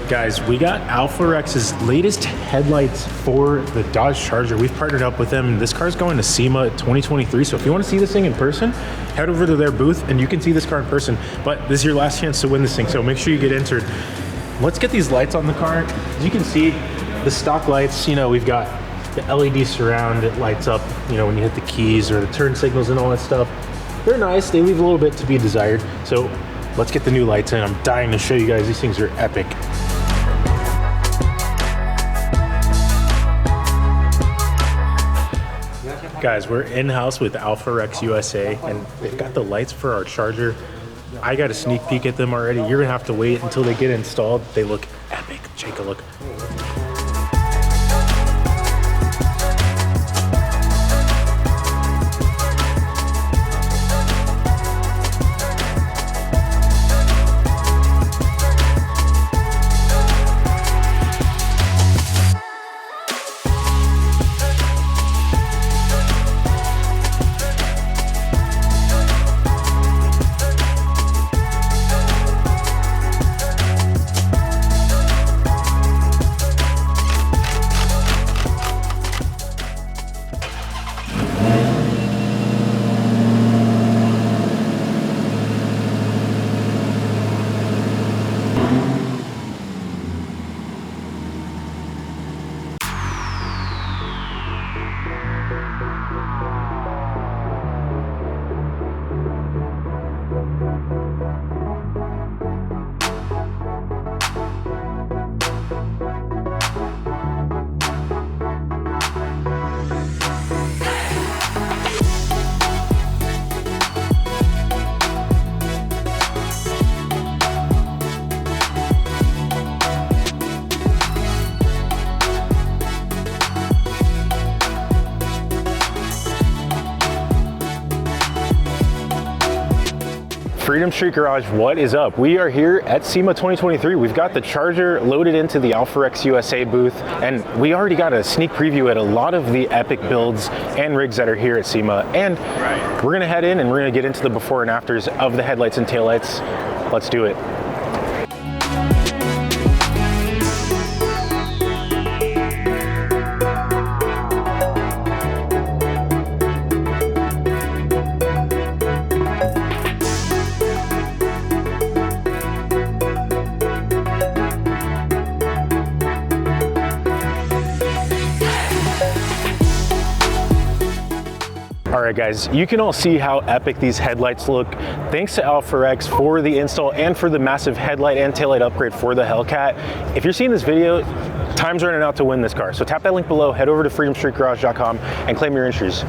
Guys, we got AlphaRex's latest headlights for the Dodge Charger. We've partnered up with them. This car's going to SEMA 2023. So if you want to see this thing in person, head over to their booth and you can see this car in person. But this is your last chance to win this thing, so make sure you get entered. Let's get these lights on the car. As you can see, the stock lights, you know, we've got the LED surround. It lights up, you know, when you hit the keys or the turn signals and all that stuff. They're nice. They leave a little bit to be desired. So let's get the new lights in. I'm dying to show you guys. These things are epic. Guys, we're in-house with AlphaRex USA, and they've got the lights for our Charger. I got a sneak peek at them already. You're gonna have to wait until they get installed. They look epic. Take a look. Freedom Street Garage, what is up? We are here at SEMA 2023. We've got the Charger loaded into the AlphaRex USA booth, and we already got a sneak preview at a lot of the epic builds and rigs that are here at SEMA. And we're gonna head in and we're gonna get into the before and afters of the headlights and taillights. Let's do it. All right, guys, you can all see how epic these headlights look. Thanks to AlphaRex for the install and for the massive headlight and taillight upgrade for the Hellcat. If you're seeing this video, time's running out to win this car. So tap that link below, head over to freedomstreetgarage.com and claim your entries.